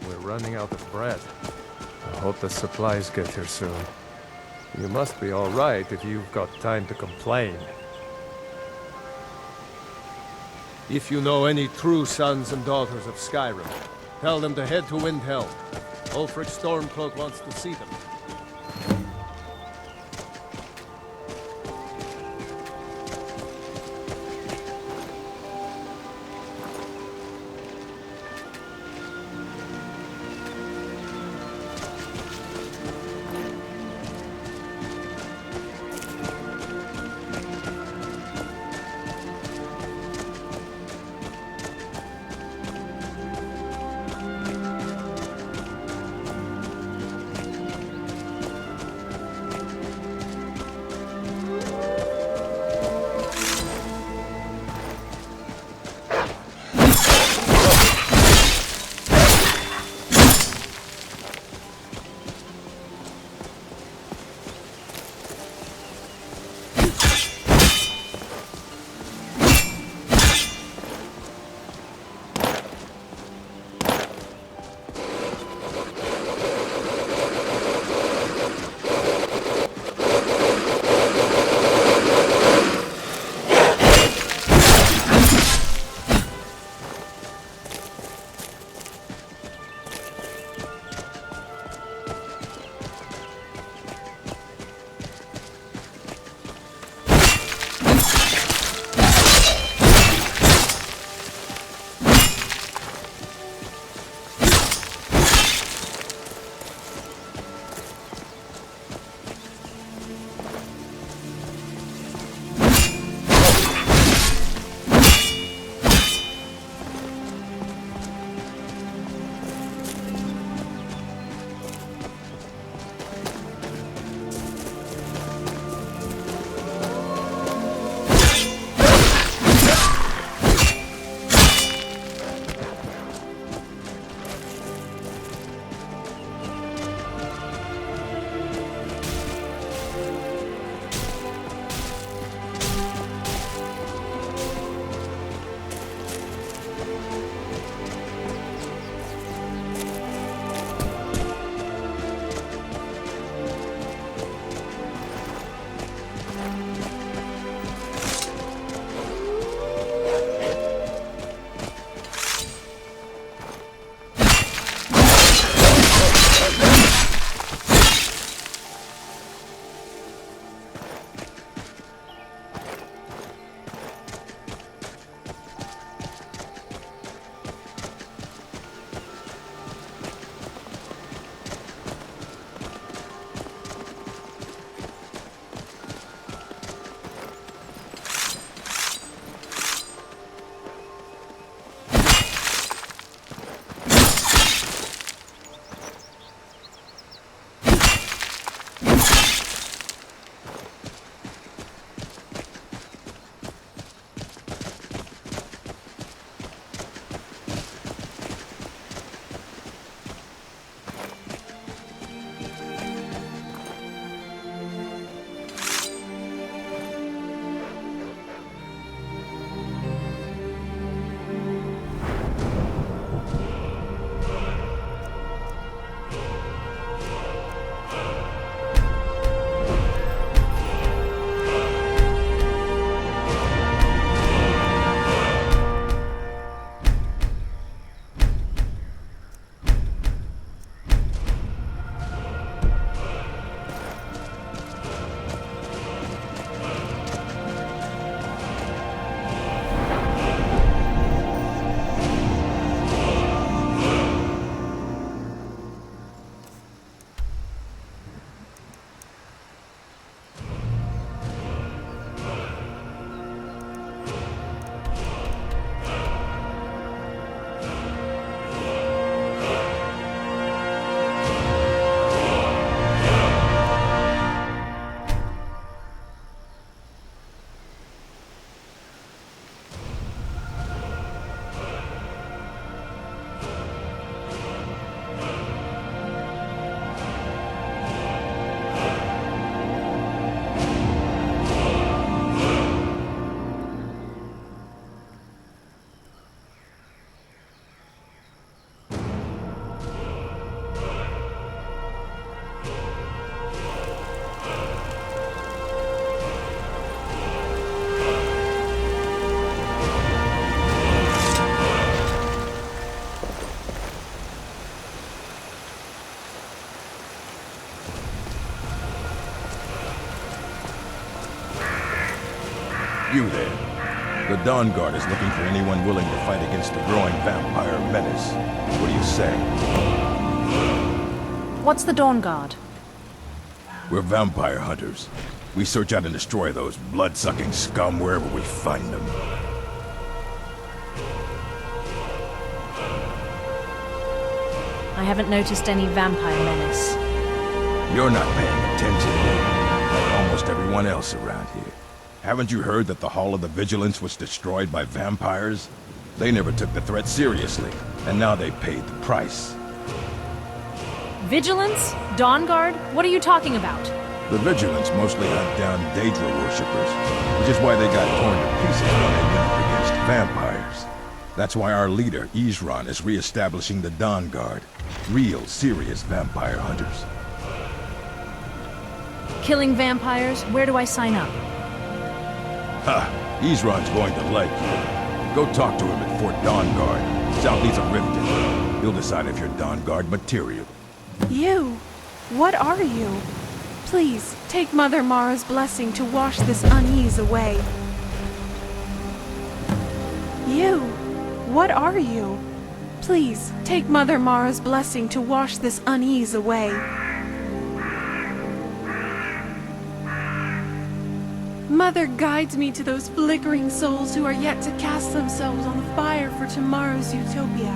We're running out of bread. I hope the supplies get here soon. You must be all right if you've got time to complain. If you know any true sons and daughters of Skyrim, tell them to head to Windhelm. Ulfric Stormcloak wants to see them. You there. The Dawn Guard is looking for anyone willing to fight against the growing vampire menace. What do you say? What's the Dawn Guard? We're vampire hunters. We search out and destroy those blood-sucking scum wherever we find them. I haven't noticed any vampire menace. You're not paying attention, like almost everyone else around here. Haven't you heard that the Hall of the Vigilance was destroyed by vampires? They never took the threat seriously, and now they paid the price. Vigilance? Dawn Guard? What are you talking about? The Vigilance mostly hunt down Daedra worshippers, which is why they got torn to pieces when they went up against vampires. That's why our leader, Isran, is re-establishing the Dawn Guard. Real, serious vampire hunters. Killing vampires? Where do I sign up? Ha! Isran's going to like you. Go talk to him at Fort Dawn Guard, southeast of Riften. He'll decide if you're Dawn Guard material. You? What are you? Please, take Mother Mara's blessing to wash this unease away. You? What are you? Please, take Mother Mara's blessing to wash this unease away. Mother guides me to those flickering souls who are yet to cast themselves on the fire for tomorrow's utopia.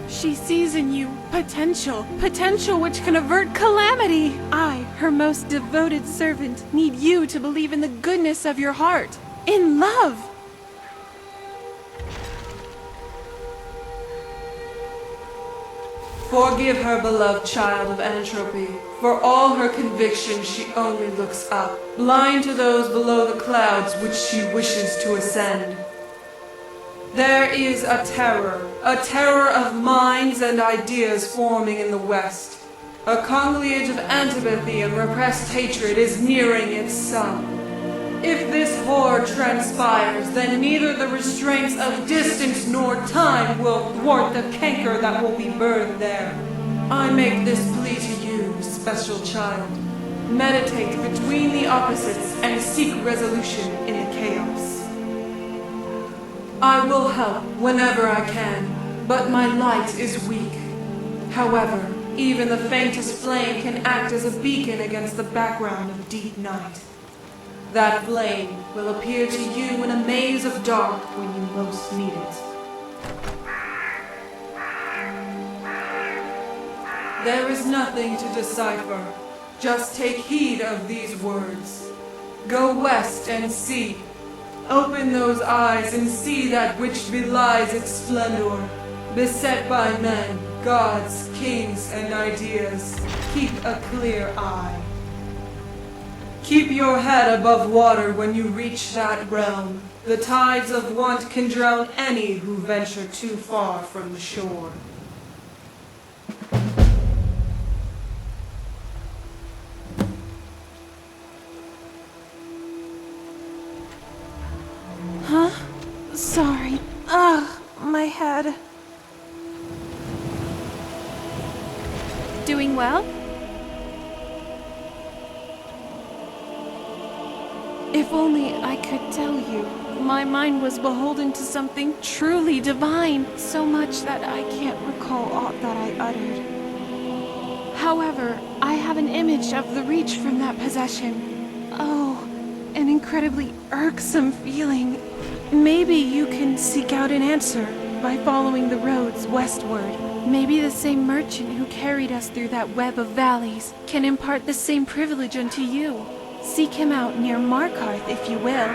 She sees in you potential which can avert calamity. I, her most devoted servant, need you to believe in the goodness of your heart, in love. Forgive her, beloved child of entropy. For all her convictions, she only looks up, blind to those below the clouds which she wishes to ascend. There is a terror of minds and ideas forming in the West. A conciliage of antipathy and repressed hatred is nearing its sum. If this horror transpires, then neither the restraints of distance nor time will thwart the canker that will be burned there. I make this plea to you, special child. Meditate between the opposites and seek resolution in the chaos. I will help whenever I can, but my light is weak. However, even the faintest flame can act as a beacon against the background of deep night. That flame will appear to you in a maze of dark when you most need it. There is nothing to decipher. Just take heed of these words. Go west and see. Open those eyes and see that which belies its splendor. Beset by men, gods, kings, and ideas, keep a clear eye. Keep your head above water when you reach that realm. The tides of want can drown any who venture too far from the shore. Huh? Sorry. Ugh, my head. Doing well? If only I could tell you. My mind was beholden to something truly divine, so much that I can't recall aught that I uttered. However, I have an image of the reach from that possession. Oh, an incredibly irksome feeling. Maybe you can seek out an answer by following the roads westward. Maybe the same merchant who carried us through that web of valleys can impart the same privilege unto you. Seek him out near Markarth, if you will.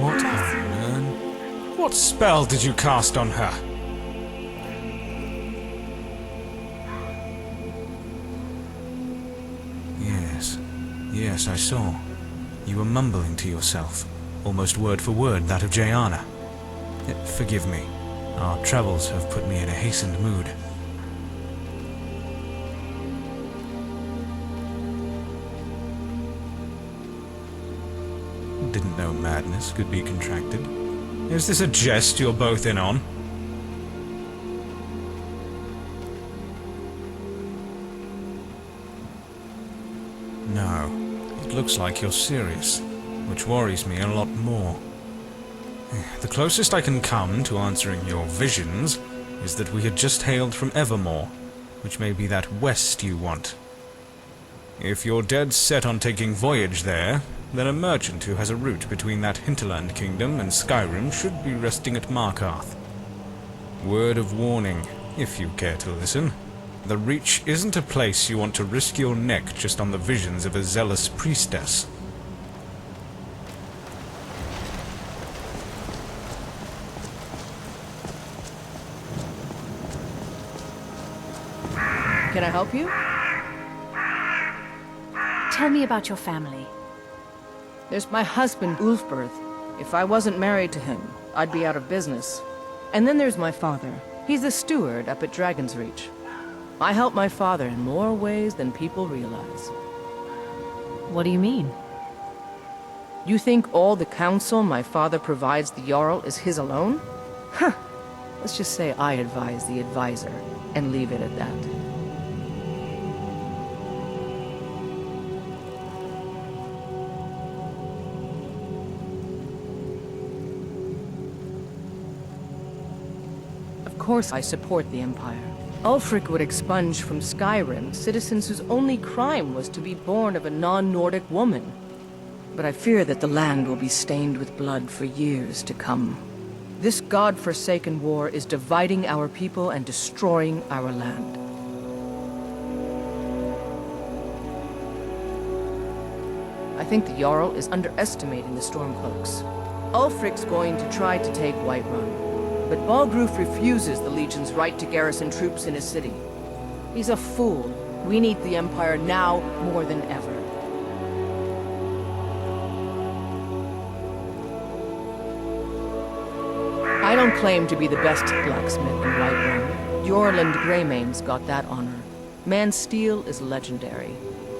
What on man? What spell did you cast on her? Yes, I saw. You were mumbling to yourself, almost word for word that of Jayana. Forgive me. Our travels have put me in a hastened mood. Didn't know madness could be contracted. Is this a jest you're both in on? No, it looks like you're serious. which worries me a lot more. The closest I can come to answering your visions is that we had just hailed from Evermore, which may be that west you want. If you're dead set on taking voyage there, then a merchant who has a route between that hinterland kingdom and Skyrim should be resting at Markarth. Word of warning, if you care to listen. The Reach isn't a place you want to risk your neck just on the visions of a zealous priestess. Can I help you? Tell me about your family. There's my husband, Ulfberth. If I wasn't married to him, I'd be out of business. And then there's my father. He's the steward up at Dragon's Reach. I help my father in more ways than people realize. What do you mean? You think all the counsel my father provides the Jarl is his alone? Huh. Let's just say I advise the advisor, and leave it at that. Of course I support the Empire. Ulfric would expunge from Skyrim citizens whose only crime was to be born of a non-Nordic woman. But I fear that the land will be stained with blood for years to come. This god-forsaken war is dividing our people and destroying our land. I think the Jarl is underestimating the Stormcloaks. Ulfric's going to try to take Whiterun. But Balgruf refuses the Legion's right to garrison troops in his city. He's a fool. We need the Empire now more than ever. I don't claim to be the best blacksmith in Whiterun. Jorland Greymane's got that honor. Man's steel is legendary.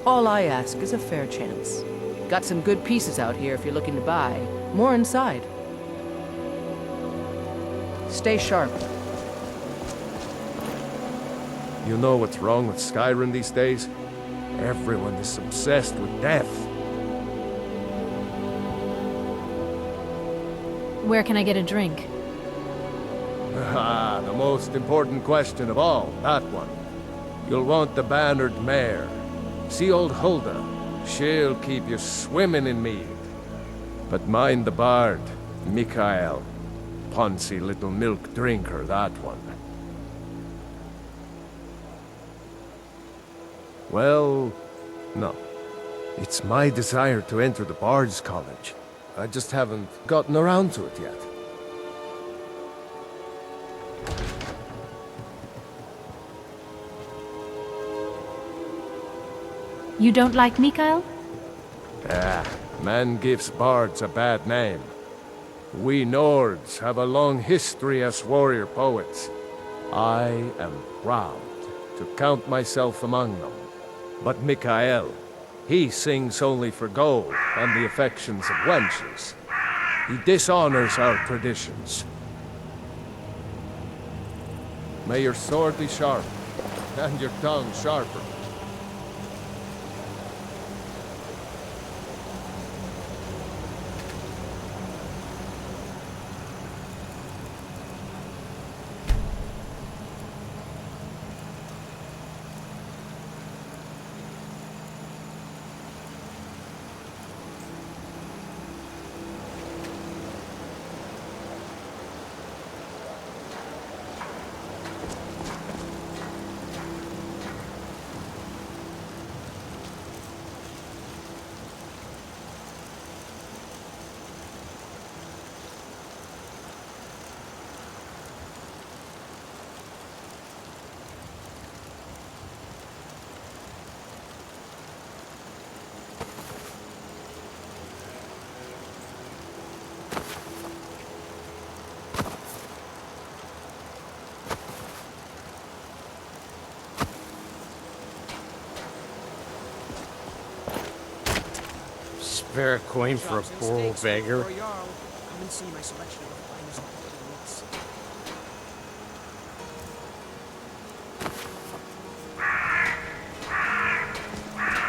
All I ask is a fair chance. Got some good pieces out here if you're looking to buy. More inside. Stay sharp. You know what's wrong with Skyrim these days? Everyone is obsessed with death. Where can I get a drink? Ah, the most important question of all, that one. You'll want the bannered mare. See old Hulda? She'll keep you swimming in mead. But mind the bard, Mikael. Poncy little milk drinker, that one. Well, no. It's my desire to enter the Bard's College. I just haven't gotten around to it yet. You don't like Mikael? Ah, man gives bards a bad name. We Nords have a long history as warrior poets. I am proud to count myself among them. But Mikael, he sings only for gold and the affections of wenches. He dishonors our traditions. May your sword be sharp, and your tongue sharper. Spare a coin for a poor old beggar.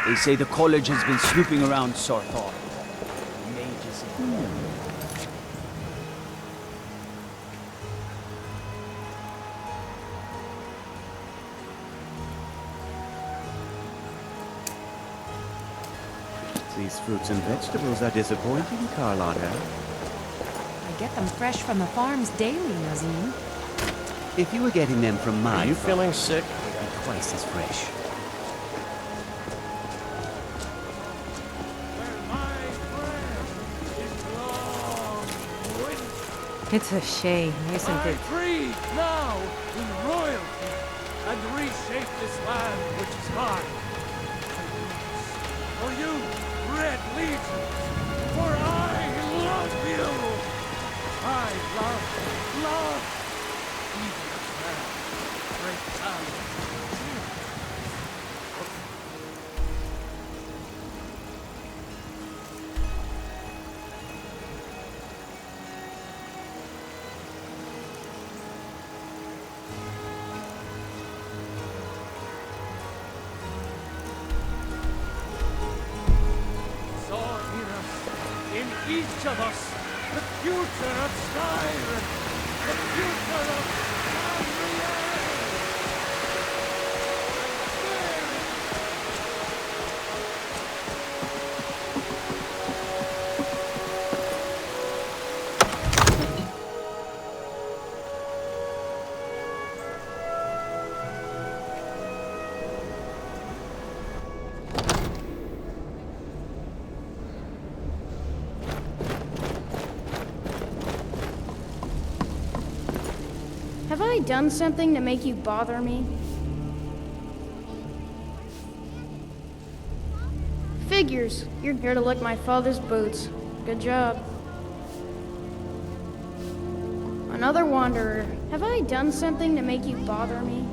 They say the college has been snooping around Sarthar. Maybe These fruits and vegetables are disappointing, Carlotta. I get them fresh from the farms daily, Nazim. If you were getting them from my Are you farm, feeling sick? they'd be twice as fresh. It's a shame, isn't it? Free now in royalty and reshape this land which is mine. For you, Red Legion, for I love you. I love even man, great talent. Each of us, the future of Skyrim, the future of Have I done something to make you bother me? Figures. You're here to lick my father's boots. Good job. Another wanderer. Have I done something to make you bother me?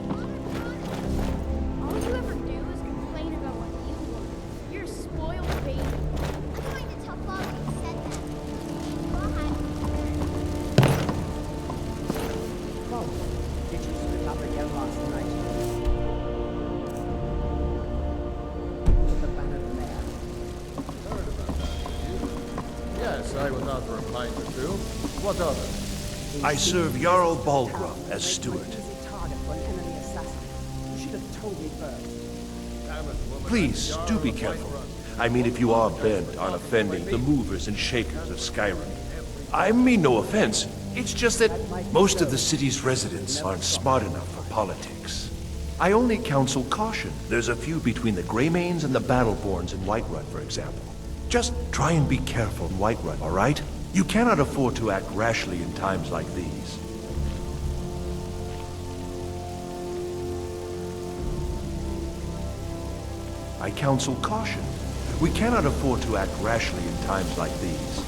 All you ever do is complain about what you want. You're a spoiled baby. I'm going to tell Father you said that. Go ahead. Did you split up again last night? With the banner there. Heard about that, yes, I was out for a pint or two. What of it? I serve Jarl Balgruuf as steward. Please, do be careful. I mean, if you are bent on offending the movers and shakers of Skyrim. I mean no offense. It's just that most of the city's residents aren't smart enough for politics. I only counsel caution. There's a few between the Greymanes and the Battleborns in Whiterun, for example. Just try and be careful in Whiterun, all right? You cannot afford to act rashly in times like these. I counsel caution. We cannot afford to act rashly in times like these.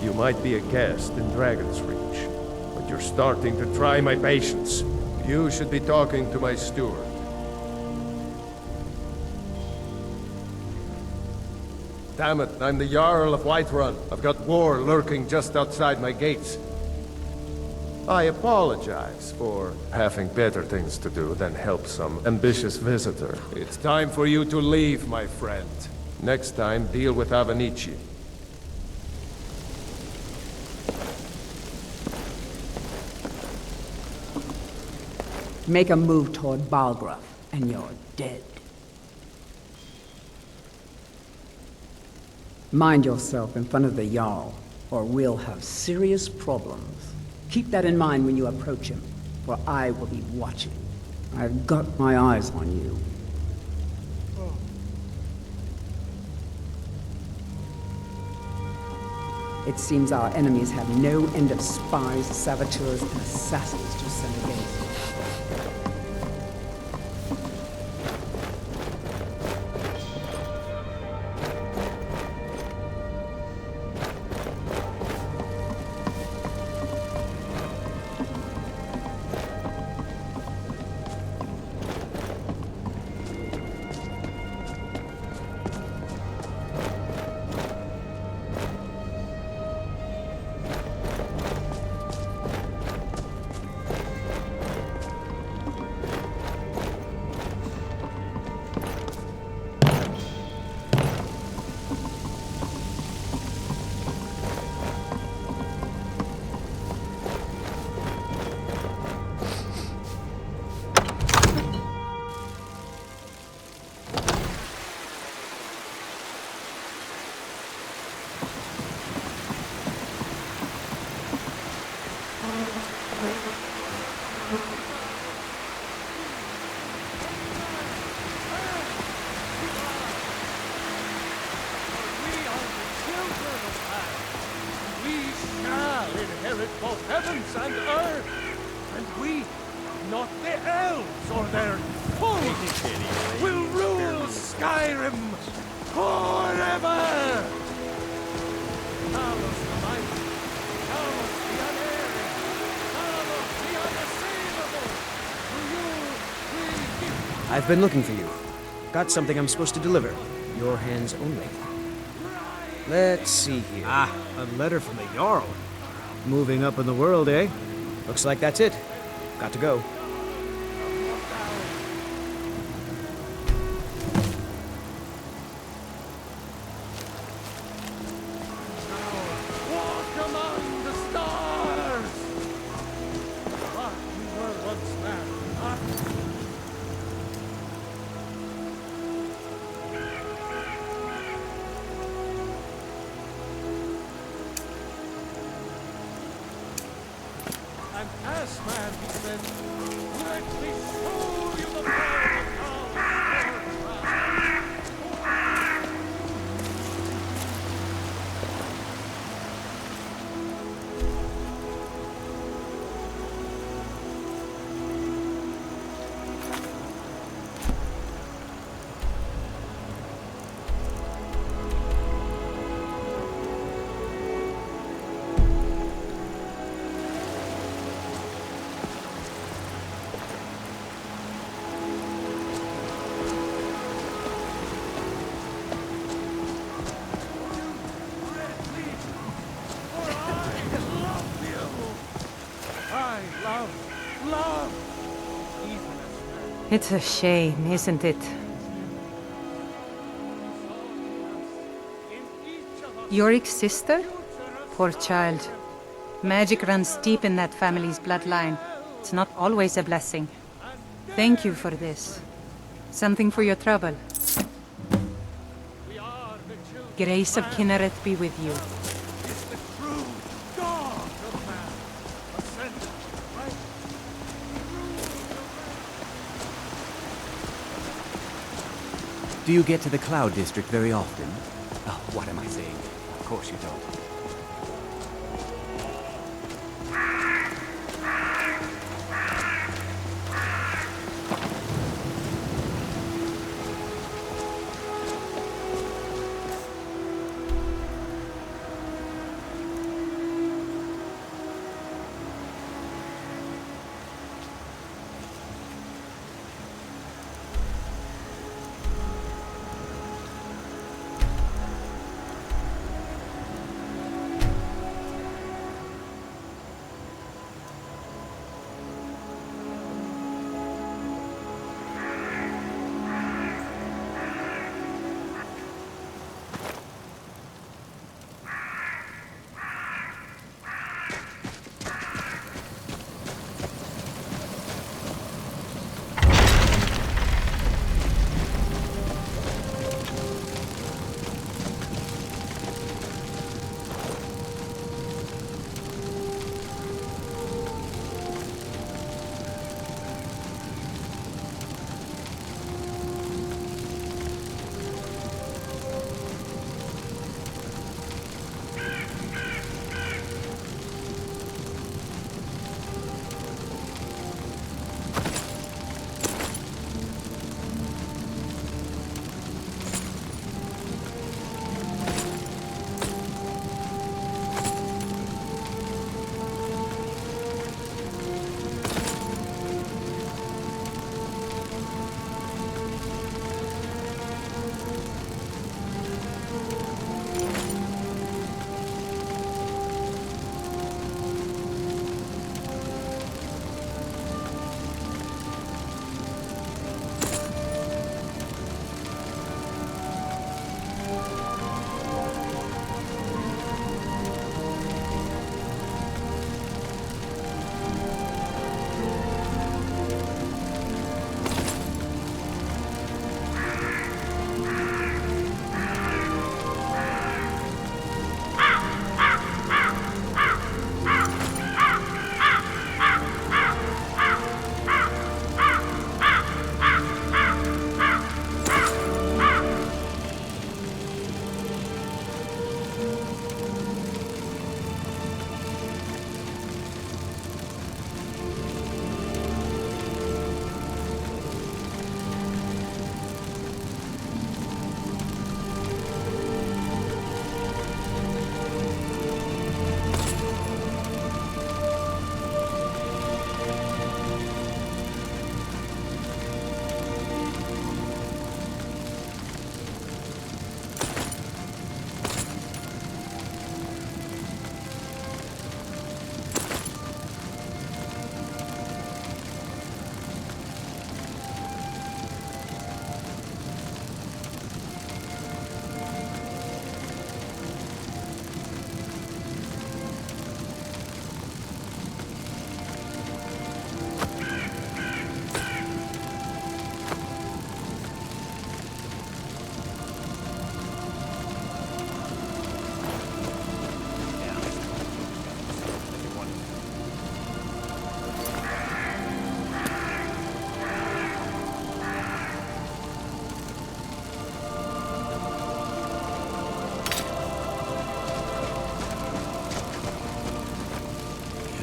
You might be a guest in Dragon's Reach, but you're starting to try my patience. You should be talking to my steward. Damn it, I'm the Jarl of Whiterun. I've got war lurking just outside my gates. I apologize for having better things to do than help some ambitious visitor. It's time for you to leave, my friend. Next time, deal with Avenici. Make a move toward Balgruuf, and you're dead. Mind yourself in front of the Jarl, or we'll have serious problems. Keep that in mind when you approach him, for I will be watching. I've got my eyes on you. It seems our enemies have no end of spies, saboteurs, and assassins to send against us. we, not the elves or their cults, will rule Skyrim forever! Talos the mighty, Talos the unerring, Talos the unassailable! To you we give... I've been looking for you. Got something I'm supposed to deliver. Your hands only. Let's see here. Ah, a letter from the Jarl. Moving up in the world, eh? Looks like that's it. Got to go. Walk among the stars! But you were once man, not... And as man, he said, let me show you the power of love. It's a shame, isn't it? Yorick's sister? Poor child. Magic runs deep in that family's bloodline. It's not always a blessing. Thank you for this. Something for your trouble. Grace of Kinneret be with you. Do you get to the Cloud District very often? Oh, what am I saying? Of course you don't.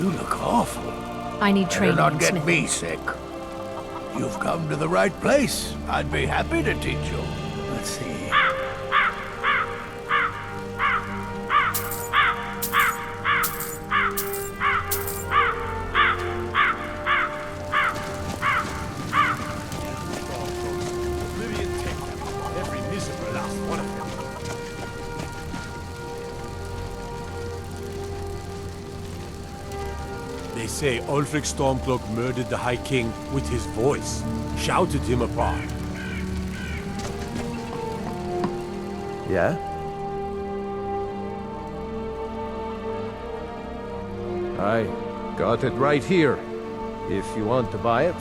You look awful. I need Better training not in get smithing. me sick. You've come to the right place. I'd be happy to teach you. Let's see. Every miserable last one of them. They say Ulfric Stormcloak murdered the High King with his voice, shouted him apart. Yeah? I got it right here, if you want to buy it.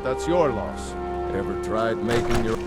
That's your loss. Ever tried making your...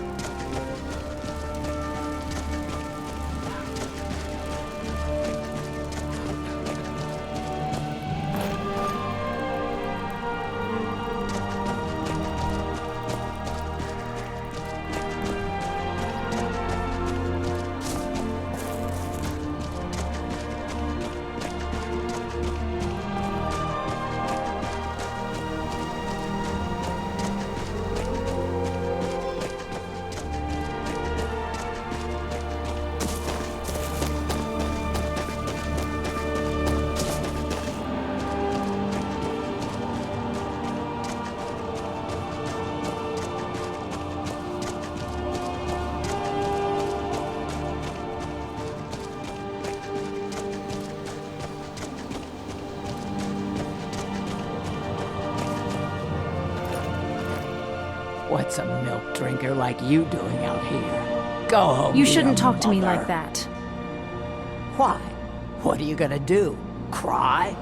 What's a milk drinker like you doing out here? Go home. You be shouldn't a talk to me mother. like that. Why? What are you gonna do? Cry?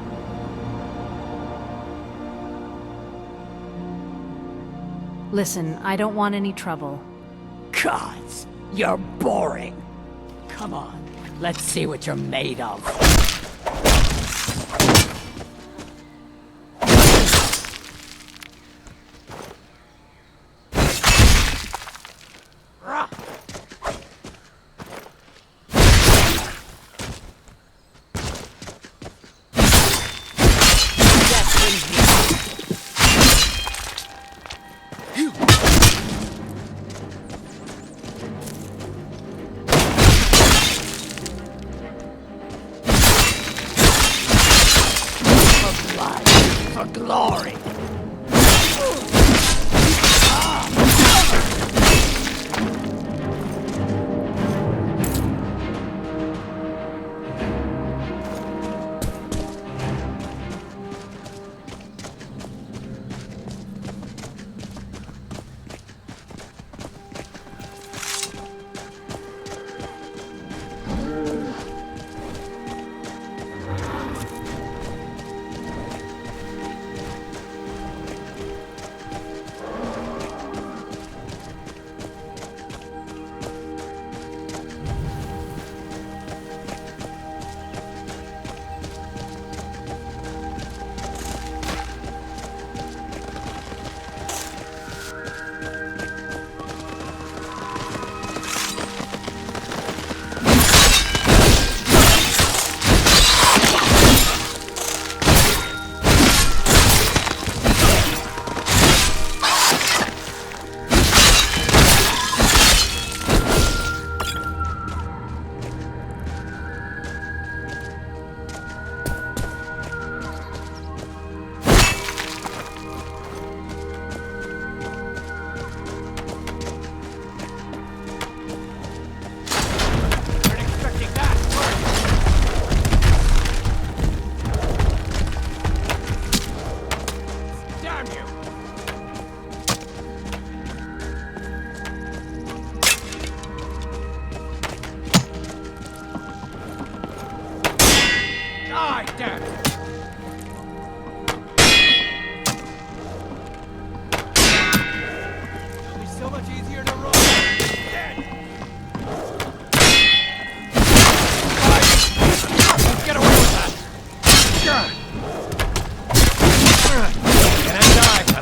Listen, I don't want any trouble. Gods, you're boring. Come on, let's see what you're made of. For glory. Can I die?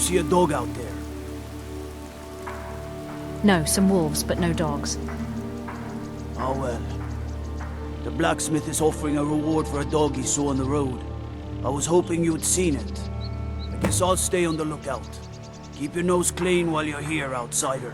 See a dog out there? No, some wolves, but no dogs. Oh well. The blacksmith is offering a reward for a dog he saw on the road. I was hoping you'd seen it. I guess I'll stay on the lookout. Keep your nose clean while you're here, outsider.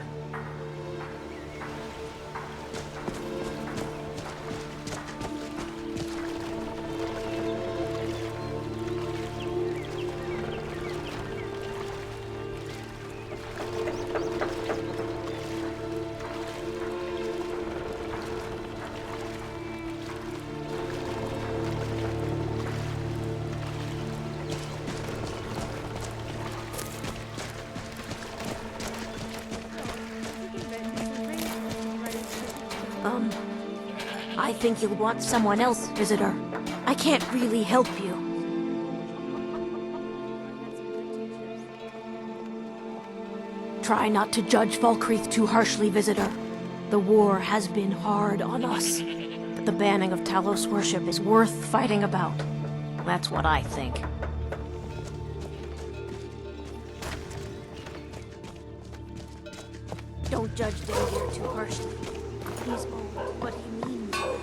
I think you'll want someone else, visitor. I can't really help you. Try not to judge Valkreath too harshly, visitor. The war has been hard on us, but the banning of Talos worship is worth fighting about. That's what I think. Don't judge Dendir too harshly. He's old, but he means well.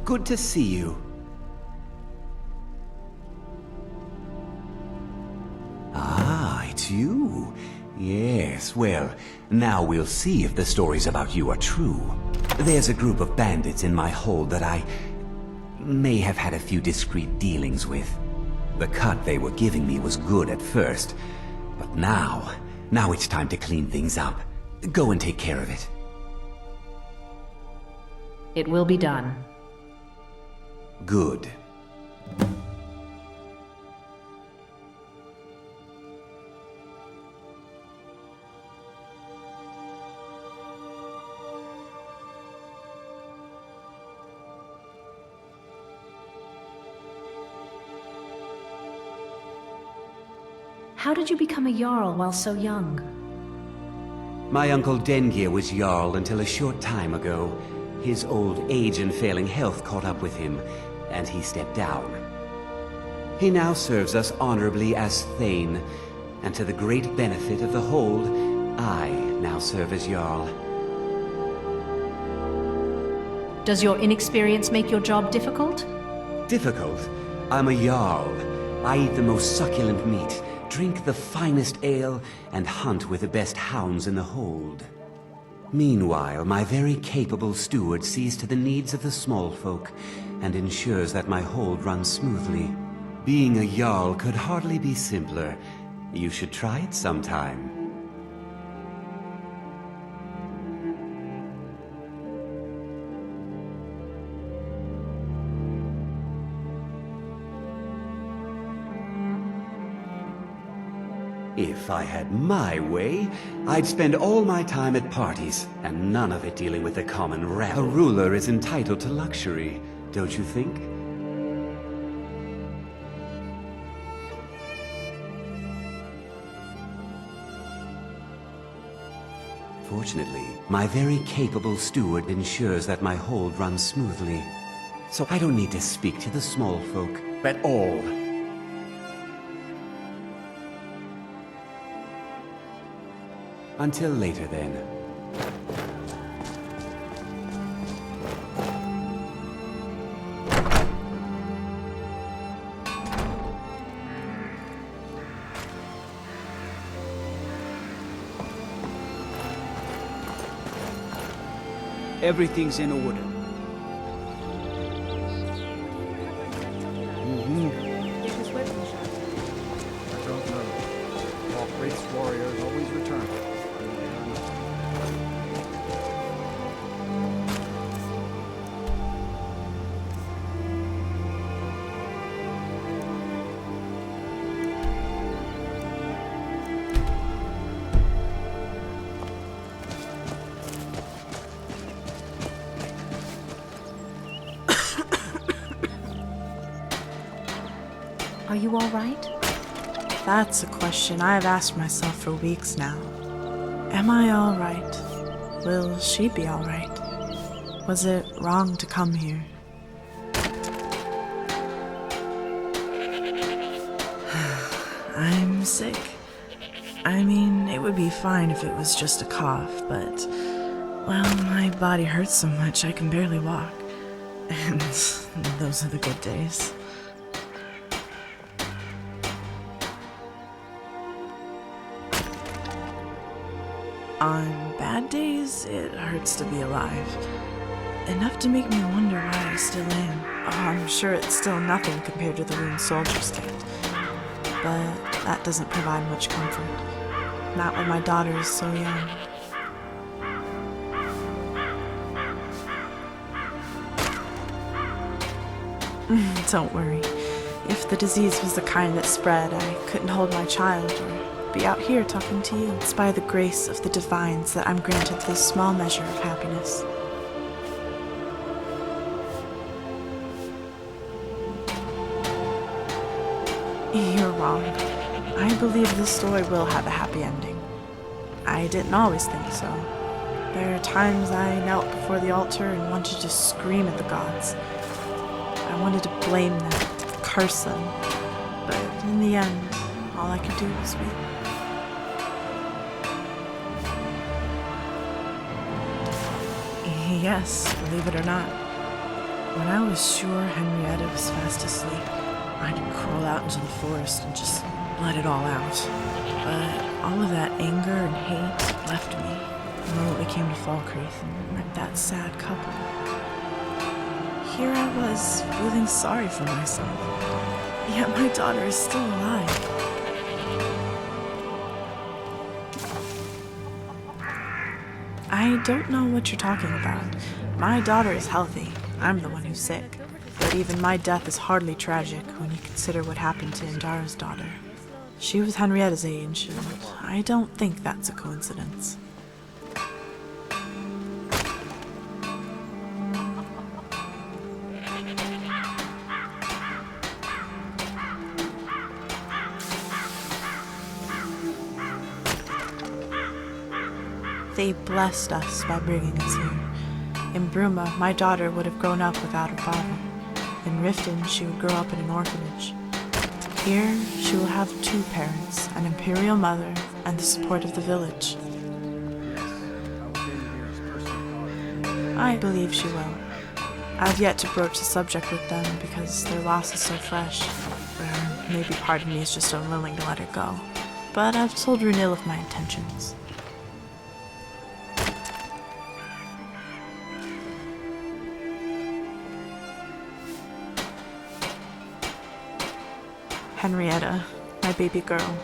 Good to see you. Ah, it's you. Yes, well, now we'll see if the stories about you are true. There's a group of bandits in my hold that I may have had a few discreet dealings with. The cut they were giving me was good at first, but now it's time to clean things up. Go and take care of it. It will be done. Good. How did you become a Jarl while so young? My uncle Dengir was Jarl until a short time ago. His old age and failing health caught up with him, and he stepped down. He now serves us honorably as Thane, and to the great benefit of the Hold, I now serve as Jarl. Does your inexperience make your job difficult? Difficult? I'm a Jarl. I eat the most succulent meat, drink the finest ale, and hunt with the best hounds in the Hold. Meanwhile, my very capable steward sees to the needs of the small folk, and ensures that my Hold runs smoothly. Being a Jarl could hardly be simpler. You should try it sometime. If I had my way, I'd spend all my time at parties, and none of it dealing with the common rabble. A ruler is entitled to luxury, don't you think? Fortunately, my very capable steward ensures that my Hold runs smoothly. So I don't need to speak to the small folk at all. Until later, then. Everything's in order. I don't know. All Wraith's warriors always return. Are you all right? That's a question I have asked myself for weeks now. Am I all right? Will she be all right? Was it wrong to come here? I'm sick. I mean, it would be fine if it was just a cough, but, well, my body hurts so much I can barely walk. And those are the good days. On bad days, it hurts to be alive. Enough to make me wonder why I still am. Oh, I'm sure it's still nothing compared to the wounds soldiers get. But that doesn't provide much comfort. Not when my daughter is so young. Don't worry. If the disease was the kind that spread, I couldn't hold my child or be out here talking to you. It's by the grace of the divines that I'm granted this small measure of happiness. You're wrong. I believe this story will have a happy ending. I didn't always think so. There are times I knelt before the altar and wanted to scream at the gods. I wanted to blame them, curse them, but in the end, all I could do was weep. Yes, believe it or not. When I was sure Henrietta was fast asleep, I'd crawl out into the forest and just let it all out. But all of that anger and hate left me the moment we came to Falkreath and met that sad couple. Here I was, feeling sorry for myself. Yet my daughter is still alive. I don't know what you're talking about. My daughter is healthy. I'm the one who's sick. But even my death is hardly tragic when you consider what happened to Indara's daughter. She was Henrietta's age, and I don't think that's a coincidence. They blessed us by bringing us here. In Bruma, my daughter would have grown up without her father. In Riften, she would grow up in an orphanage. Here, she will have 2 parents, an imperial mother, and the support of the village. I believe she will. I've yet to broach the subject with them because their loss is so fresh. Or maybe part of me is just unwilling to let her go. But I've told Runil of my intentions. Henrietta, my baby girl.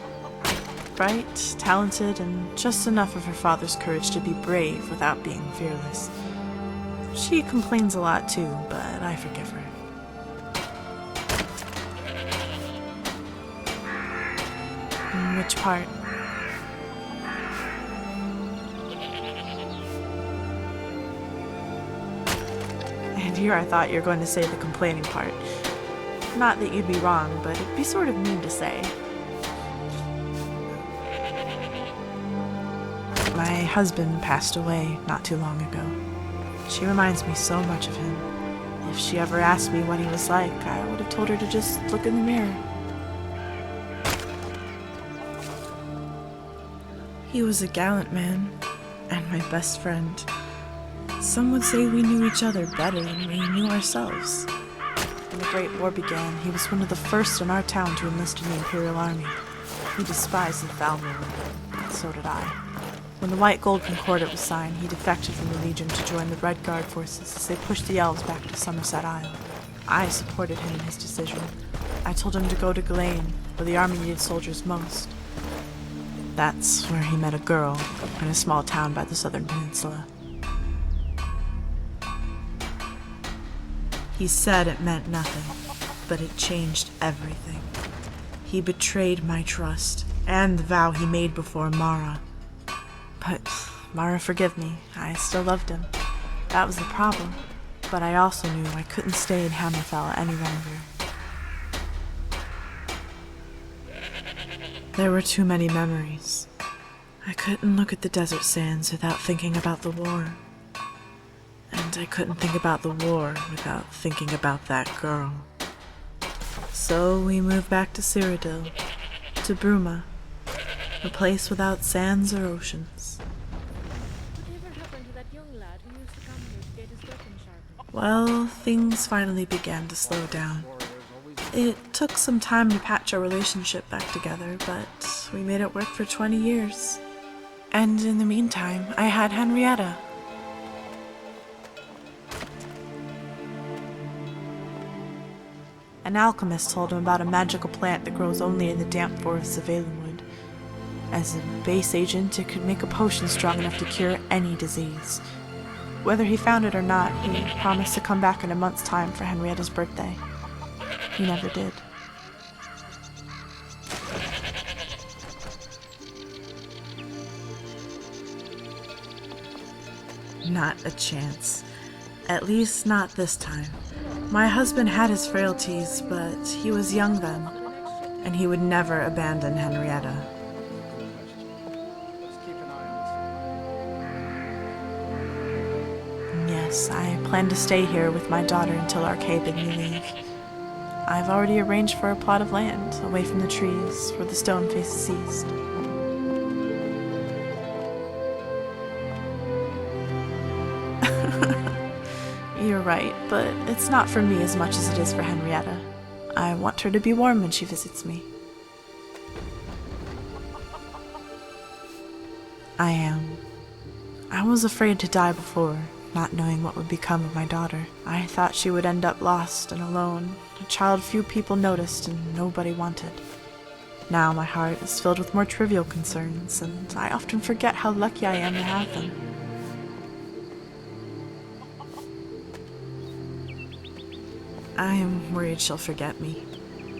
Bright, talented, and just enough of her father's courage to be brave without being fearless. She complains a lot too, but I forgive her. Which part? And here I thought you were going to say the complaining part. Not that you'd be wrong, but it'd be sort of mean to say. My husband passed away not too long ago. She reminds me so much of him. If she ever asked me what he was like, I would have told her to just look in the mirror. He was a gallant man, and my best friend. Some would say we knew each other better than we knew ourselves. When the Great War began, he was one of the first in our town to enlist in the Imperial Army. He despised the Valor, and so did I. When the White Gold Concordat was signed, he defected from the Legion to join the Red Guard forces as they pushed the elves back to Somerset Isle. I supported him in his decision. I told him to go to Ghislaine, where the army needed soldiers most. That's where he met a girl in a small town by the southern peninsula. He said it meant nothing, but it changed everything. He betrayed my trust, and the vow he made before Mara. But Mara forgive me, I still loved him. That was the problem. But I also knew I couldn't stay in Hammerfell any longer. There were too many memories. I couldn't look at the desert sands without thinking about the war. And I couldn't think about the war without thinking about that girl. So we moved back to Cyrodiil, to Bruma, a place without sands or oceans. Whatever happened to that young lad who used to come here to get his weapon sharpened? Well, things finally began to slow down. It took some time to patch our relationship back together, but we made it work for 20 years. And in the meantime, I had Henrietta. An alchemist told him about a magical plant that grows only in the damp forests of Valenwood. As a base agent, it could make a potion strong enough to cure any disease. Whether he found it or not, he promised to come back in a month's time for Henrietta's birthday. He never did. Not a chance. At least not this time. My husband had his frailties, but he was young then, and he would never abandon Henrietta. Yes, I plan to stay here with my daughter until Arcade bid me leave. I've already arranged for a plot of land, away from the trees, where the stone faces east. You're right, but it's not for me as much as it is for Henrietta. I want her to be warm when she visits me. I am. I was afraid to die before, not knowing what would become of my daughter. I thought she would end up lost and alone, a child few people noticed and nobody wanted. Now my heart is filled with more trivial concerns, and I often forget how lucky I am to have them. I am worried she'll forget me.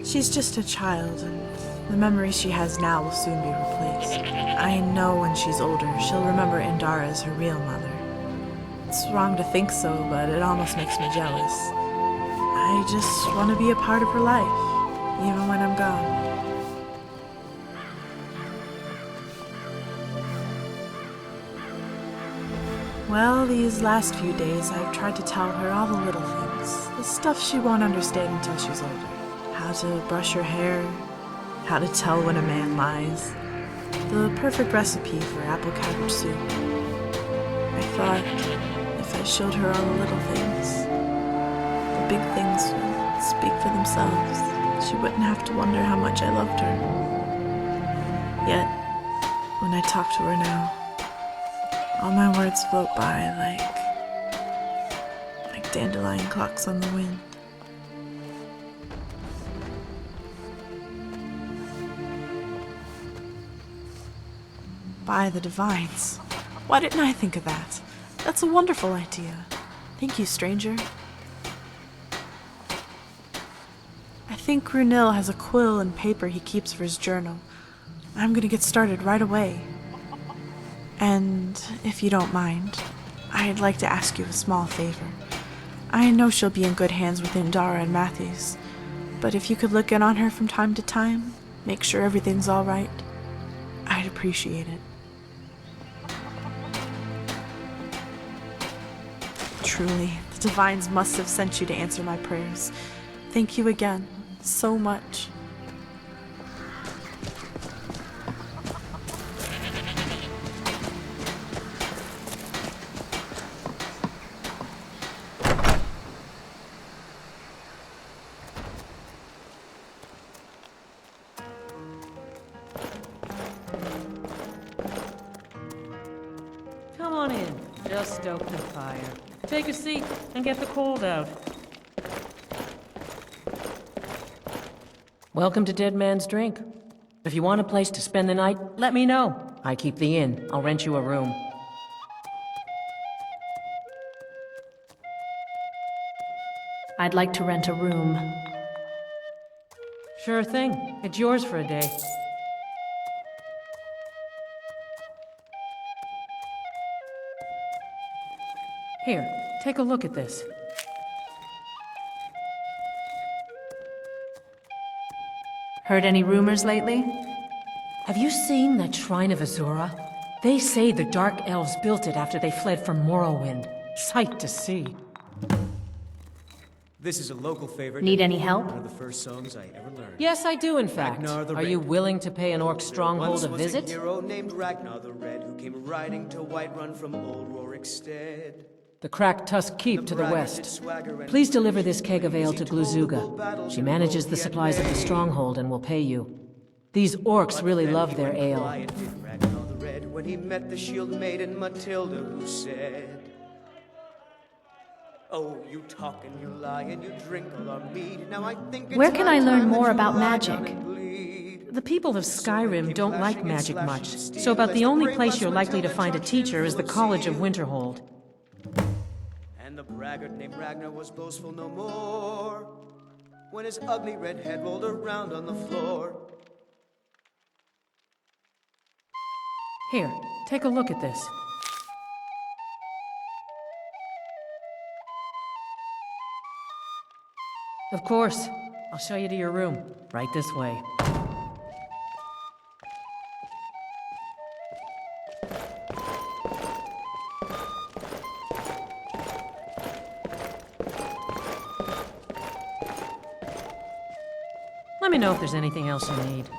She's just a child, and the memories she has now will soon be replaced. I know when she's older, she'll remember Indara as her real mother. It's wrong to think so, but it almost makes me jealous. I just want to be a part of her life, even when I'm gone. Well, these last few days I've tried to tell her all the little things. The stuff she won't understand until she's older. How to brush her hair, how to tell when a man lies. The perfect recipe for apple cabbage soup. I thought if I showed her all the little things, the big things would speak for themselves. She wouldn't have to wonder how much I loved her. Yet, when I talk to her now, all my words float by like dandelion clocks on the wind. By the divines. Why didn't I think of that? That's a wonderful idea. Thank you, stranger. I think Runil has a quill and paper he keeps for his journal. I'm gonna get started right away. And if you don't mind, I'd like to ask you a small favor. I know she'll be in good hands with Indara and Matthews, but if you could look in on her from time to time, make sure everything's all right, I'd appreciate it. Truly, the divines must have sent you to answer my prayers. Thank you again, so much. Come on in. Just stoke the fire. Take a seat and get the cold out. Welcome to Dead Man's Drink. If you want a place to spend the night, let me know. I keep the inn. I'll rent you a room. I'd like to rent a room. Sure thing. It's yours for a day. Here, take a look at this. Heard any rumors lately? Have you seen that Shrine of Azura? They say the Dark Elves built it after they fled from Morrowind. Sight to see. This is a local favorite. Need any help? One of the first songs I ever learned. Yes, I do, in fact. Ragnar the Are you Red. willing to pay an orc stronghold a Once was visit? a hero named Ragnar the Red who came riding to Whiterun from Old Rorikstead. The Cracked Tusk Keep to the west. Please deliver this keg of ale to Gluzuga. She manages the supplies of the stronghold and will pay you. These orcs really love their ale. Quiet did Ragnar the Red when he met the shield maiden Matilda, who said, "Oh, you talk and you lie and you drink all our mead. Now I think it's Where can my I learn time that more you about lie down magic? and bleed." The people of Skyrim don't like magic much, so about the only place you're likely to find a teacher is the College of Winterhold. And the braggart named Ragnar was boastful no more when his ugly red head rolled around on the floor. Here, take a look at this. Of course. I'll show you to your room. Right this way. Let me know if there's anything else you need.